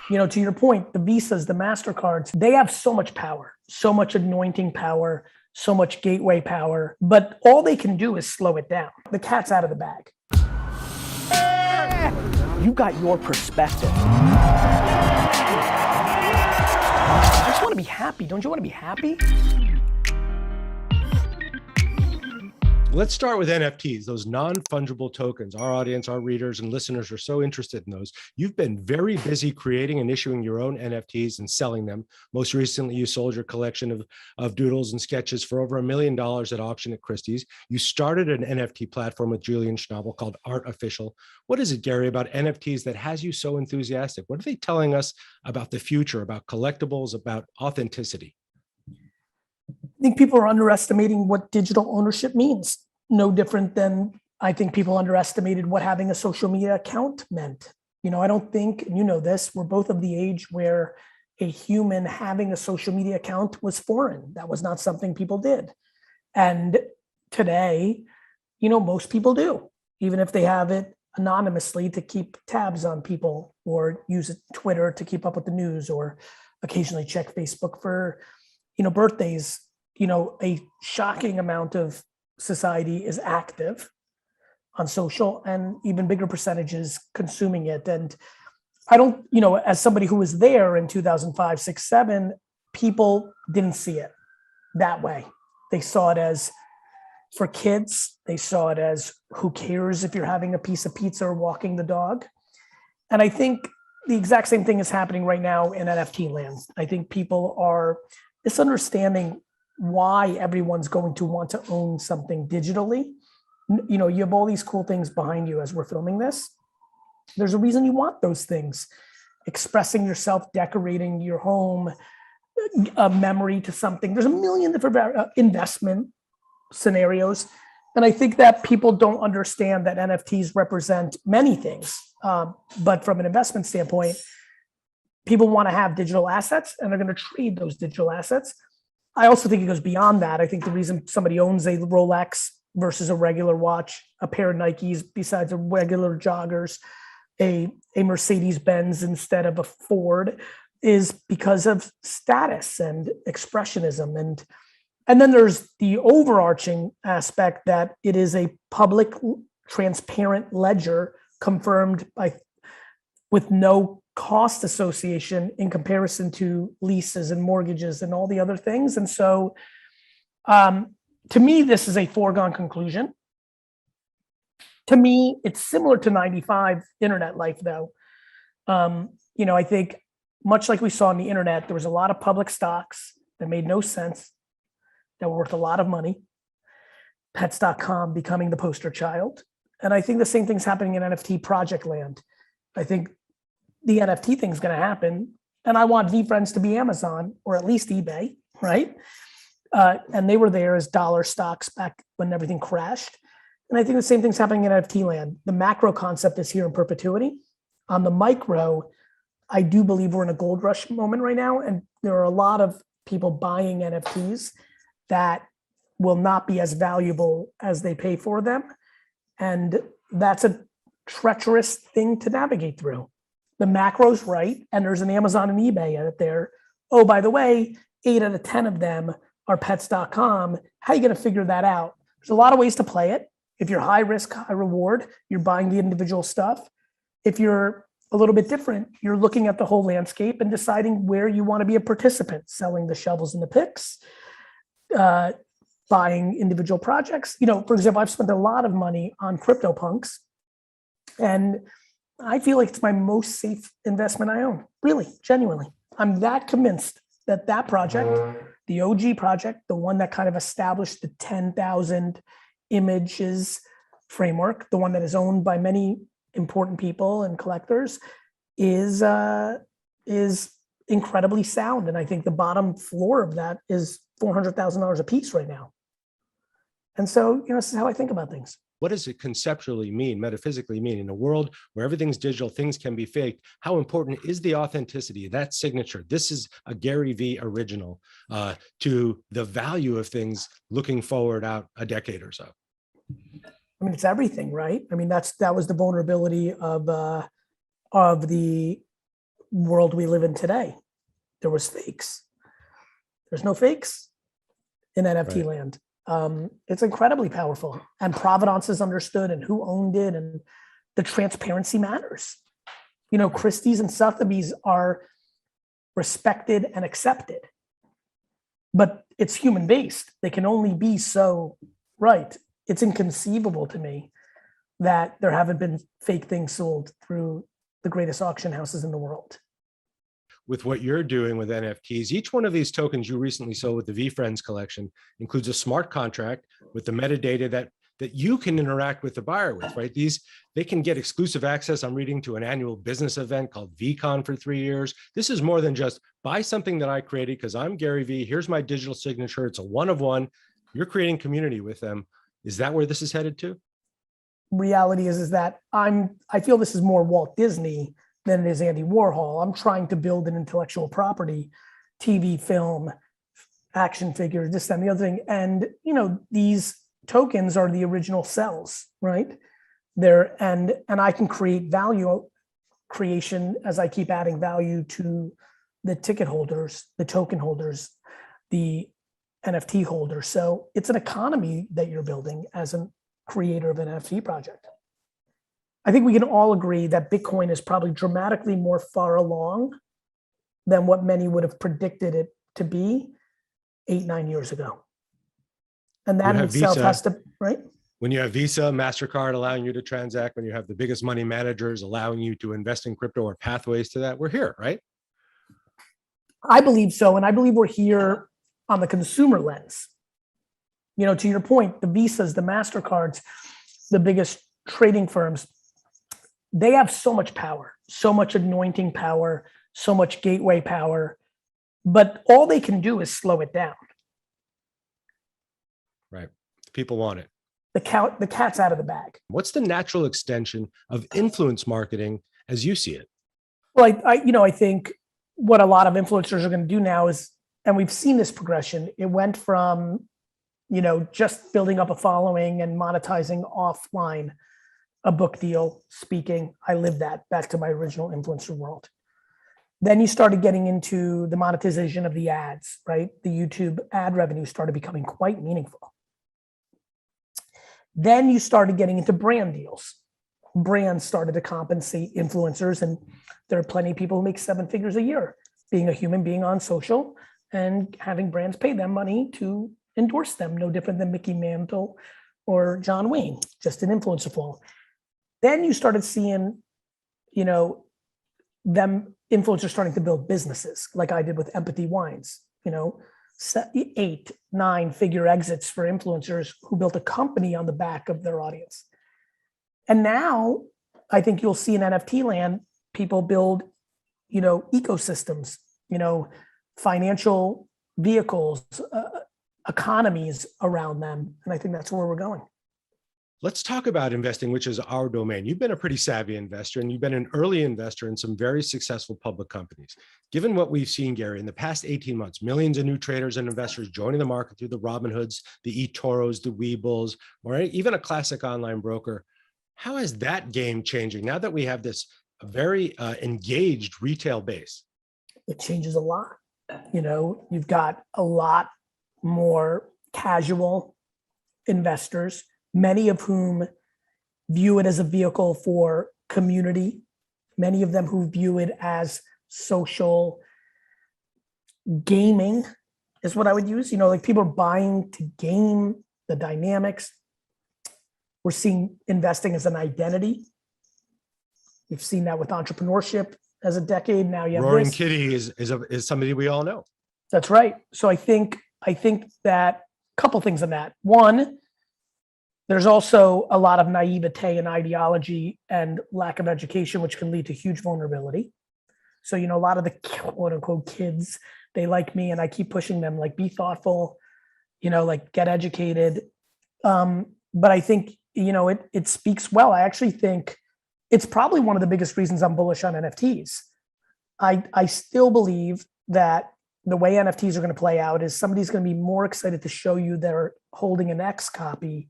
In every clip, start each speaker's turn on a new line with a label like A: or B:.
A: To your point, the Visas, the MasterCards, they have so much power, so much anointing power, so much gateway power, but all they can do is slow it down. The cat's out of the bag.
B: You got your perspective. I just want to be happy. Don't you want to be happy?
C: Let's start with NFTs, those non-fungible tokens. Our audience, our readers and listeners are so interested in those. You've been very busy creating and issuing your own NFTs and selling them. Most recently, you sold your collection of doodles and sketches for over $1 million at auction at Christie's. You started an NFT platform with Julian Schnabel called Art Official. What is it, Gary, about NFTs that has you so enthusiastic? What are they telling us about the future, about collectibles, about authenticity?
A: I think people are underestimating what digital ownership means. No different than I think people underestimated what having a social media account meant. I don't think, and you know this, we're both of the age where a human having a social media account was foreign. That was not something people did. And today, most people do, even if they have it anonymously to keep tabs on people or use Twitter to keep up with the news or occasionally check Facebook for, birthdays. A shocking amount of society is active on social and even bigger percentages consuming it. And I don't, as somebody who was there in 2005, 6, 7, people didn't see it that way. They saw it as for kids. They saw it as who cares if you're having a piece of pizza or walking the dog. And I think the exact same thing is happening right now in NFT land. I think people are misunderstanding why everyone's going to want to own something digitally. You have all these cool things behind you as we're filming this. There's a reason you want those things. Expressing yourself, decorating your home, a memory to something. There's a million different investment scenarios. And I think that people don't understand that NFTs represent many things. But from an investment standpoint, people want to have digital assets and they're going to trade those digital assets. I also think it goes beyond that. I think the reason somebody owns a Rolex versus a regular watch, a pair of Nikes besides a regular joggers, a Mercedes-Benz instead of a Ford is because of status and expressionism. And then there's the overarching aspect that it is a public, transparent ledger confirmed with no cost association in comparison to leases and mortgages and all the other things. And so to me, this is a foregone conclusion. To me, it's similar to 95 internet life though. I think much like we saw on the internet, there was a lot of public stocks that made no sense, that were worth a lot of money. Pets.com becoming the poster child. And I think the same thing's happening in NFT project land. I think the NFT thing's going to happen. And I want VFriends to be Amazon or at least eBay, right? And they were there as dollar stocks back when everything crashed. And I think the same thing's happening in NFT land. The macro concept is here in perpetuity. On the micro, I do believe we're in a gold rush moment right now. And there are a lot of people buying NFTs that will not be as valuable as they pay for them. And that's a treacherous thing to navigate through. The macro's right, and there's an Amazon and eBay out there. Oh, by the way, 8 out of 10 of them are pets.com. How are you going to figure that out? There's a lot of ways to play it. If you're high risk, high reward, you're buying the individual stuff. If you're a little bit different, you're looking at the whole landscape and deciding where you want to be a participant, selling the shovels and the picks, buying individual projects. For example, I've spent a lot of money on CryptoPunks, and I feel like it's my most safe investment I own. Really, genuinely. I'm that convinced that project, the OG project, the one that kind of established the 10,000 images framework, the one that is owned by many important people and collectors, is incredibly sound. And I think the bottom floor of that is $400,000 a piece right now. And so, this is how I think about things.
C: What does it conceptually mean, metaphysically mean, in a world where everything's digital, things can be faked? How important is the authenticity, that signature? This is a Gary V original to the value of things looking forward out a decade or so.
A: I mean, it's everything, right? I mean, that was the vulnerability of the world we live in today. There was fakes. There's no fakes in NFT
C: Right.
A: land. It's incredibly powerful, and provenance is understood, and who owned it, and the transparency matters. Christie's and Sotheby's are respected and accepted, but it's human based. They can only be so right. It's inconceivable to me that there haven't been fake things sold through the greatest auction houses in the world.
C: With what you're doing with NFTs, each one of these tokens you recently sold with the VFriends collection includes a smart contract with the metadata that you can interact with the buyer with, right? They can get exclusive access, I'm reading, to an annual business event called VCon for 3 years. This is more than just buy something that I created because I'm Gary V. Here's my digital signature. It's a one of one. You're creating community with them. Is that where this is headed to?
A: Reality is that I feel this is more Walt Disney than it is Andy Warhol. I'm trying to build an intellectual property, TV, film, action figures, this, that, and the other thing. And these tokens are the original cells, right? And I can create value creation as I keep adding value to the ticket holders, the token holders, the NFT holders. So it's an economy that you're building as a creator of an NFT project. I think we can all agree that Bitcoin is probably dramatically more far along than what many would have predicted it to be 8-9 years ago. And that in itself has to, right?
C: When you have Visa, MasterCard allowing you to transact, when you have the biggest money managers allowing you to invest in crypto or pathways to that, we're here, right?
A: I believe so. And I believe we're here on the consumer lens. To your point, the Visas, the MasterCards, the biggest trading firms, they have so much power, so much anointing power, so much gateway power, but all they can do is slow it down.
C: Right. People want it.
A: The cat's out of the bag.
C: What's the natural extension of influence marketing as you see it?
A: Well, I think what a lot of influencers are going to do now is, and we've seen this progression, it went from, just building up a following and monetizing offline, a book deal, speaking. I lived that back to my original influencer world. Then you started getting into the monetization of the ads, right? The YouTube ad revenue started becoming quite meaningful. Then you started getting into brand deals. Brands started to compensate influencers, and there are plenty of people who make 7 figures a year being a human being on social and having brands pay them money to endorse them, no different than Mickey Mantle or John Wayne, just an influencer fall. Then you started seeing, them influencers starting to build businesses like I did with Empathy Wines, 8-9 figure exits for influencers who built a company on the back of their audience. And now I think you'll see in NFT land, people build, ecosystems, financial vehicles, economies around them. And I think that's where we're going.
C: Let's talk about investing, which is our domain. You've been a pretty savvy investor, and you've been an early investor in some very successful public companies. Given what we've seen, Gary, in the past 18 months, millions of new traders and investors joining the market through the Robinhoods, the eToros, the Webull, or even a classic online broker. How is that game changing now that we have this very engaged retail base?
A: It changes a lot. You've got a lot more casual investors, many of whom view it as a vehicle for community, many of them who view it as social gaming is what I would use. Like people are buying to game the dynamics. We're seeing investing as an identity. We've seen that with entrepreneurship as a decade. Now you have
C: Roaring Kitty is somebody we all know.
A: That's right. So I think that a couple things on that. One, there's also a lot of naivete and ideology and lack of education, which can lead to huge vulnerability. So, a lot of the quote unquote kids, they like me and I keep pushing them, like, be thoughtful, like get educated. But I think, it speaks well. I actually think it's probably one of the biggest reasons I'm bullish on NFTs. I still believe that the way NFTs are going to play out is somebody's going to be more excited to show you they're holding an X copy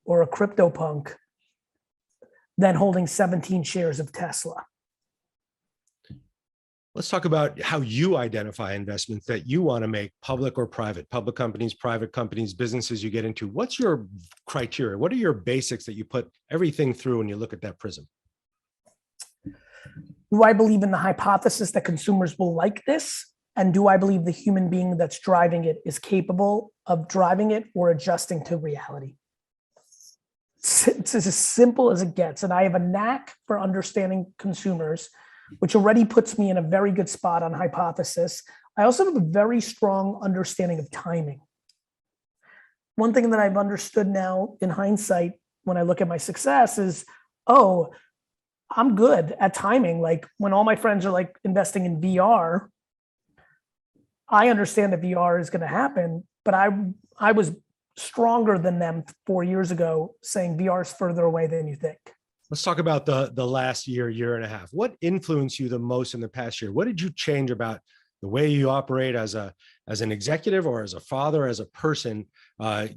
A: or a CryptoPunk than holding 17 shares of Tesla.
C: Let's talk about how you identify investments that you want to make, public or private, public companies, private companies, businesses you get into. What's your criteria? What are your basics that you put everything through when you look at that prism?
A: Do I believe in the hypothesis that consumers will like this? And do I believe the human being that's driving it is capable of driving it or adjusting to reality? It's as simple as it gets. And I have a knack for understanding consumers, which already puts me in a very good spot on hypothesis. I also have a very strong understanding of timing. One thing that I've understood now in hindsight, when I look at my success is, oh, I'm good at timing. Like when all my friends are like investing in VR, I understand that VR is going to happen, but I was stronger than them 4 years ago saying VR is further away than you think.
C: Let's talk about the last year and a half. What influenced you the most in the past year? What did you change about the way you operate as an executive or as a father, as a person,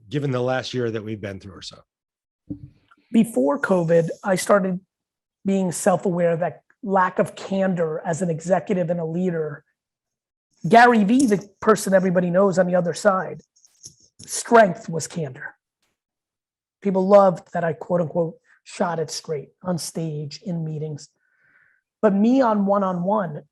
C: given the last year that we've been through or so?
A: Before COVID, I started being self-aware that lack of candor as an executive and a leader. Gary Vee, the person everybody knows on the other side, strength was candor. People loved that I quote unquote shot it straight on stage, in meetings. But me on one-on-one,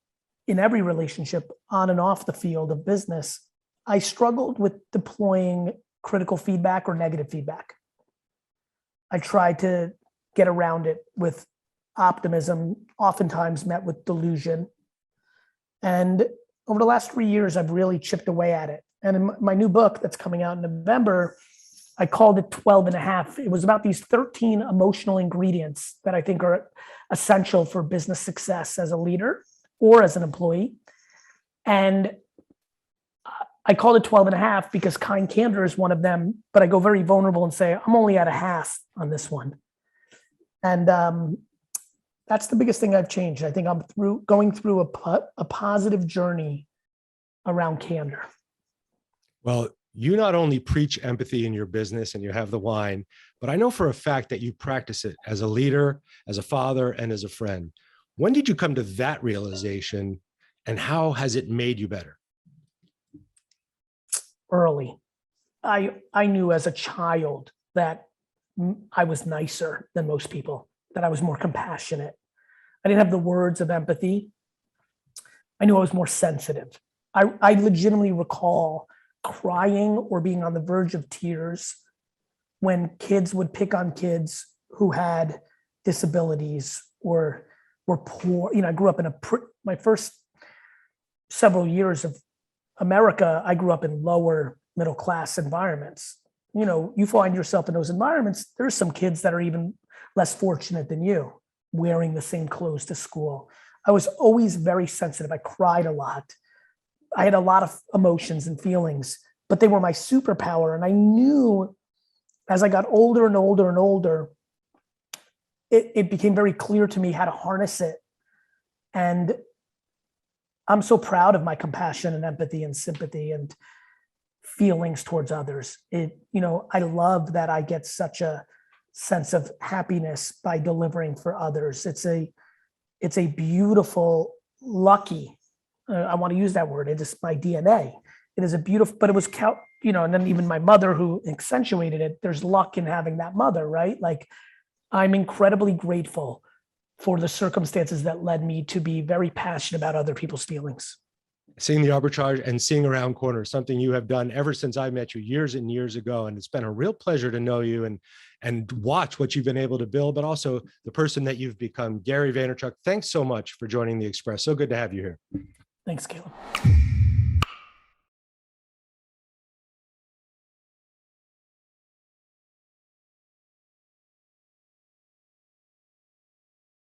A: in every relationship, on and off the field of business, I struggled with deploying critical feedback or negative feedback. I tried to get around it with optimism, oftentimes met with delusion. And over the last 3 years, I've really chipped away at it. And in my new book that's coming out in November, I called it 12 and a half. It was about these 13 emotional ingredients that I think are essential for business success as a leader or as an employee. And I called it 12 and a half because kind candor is one of them, but I go very vulnerable and say, I'm only at a half on this one. And that's the biggest thing I've changed. I think I'm going through a positive journey around candor.
C: Well, you not only preach empathy in your business and you have the wine, but I know for a fact that you practice it as a leader, as a father, and as a friend. When did you come to that realization, and how has it made you better?
A: Early. I knew as a child that I was nicer than most people, that I was more compassionate. I didn't have the words of empathy. I knew I was more sensitive. I legitimately recall crying or being on the verge of tears when kids would pick on kids who had disabilities or were poor. You know, I grew up in my first several years of America, I grew up in lower middle class environments. You know, you find yourself in those environments, there's some kids that are even less fortunate than you, wearing the same clothes to school. I was always very sensitive. I cried a lot. I had a lot of emotions and feelings, but they were my superpower. And I knew as I got older and older and older, it became very clear to me how to harness it. And I'm so proud of my compassion and empathy and sympathy and feelings towards others. I love that I get such a sense of happiness by delivering for others. It's a beautiful, lucky, I want to use that word. It is my DNA. It is a beautiful, but it was, and then even my mother who accentuated it, there's luck in having that mother, right? Like I'm incredibly grateful for the circumstances that led me to be very passionate about other people's feelings.
C: Seeing the arbitrage and seeing around corners, something you have done ever since I met you years and years ago. And it's been a real pleasure to know you and watch what you've been able to build, but also the person that you've become. Gary Vaynerchuk, thanks so much for joining the Express. So good to have you here.
A: Thanks, Caleb.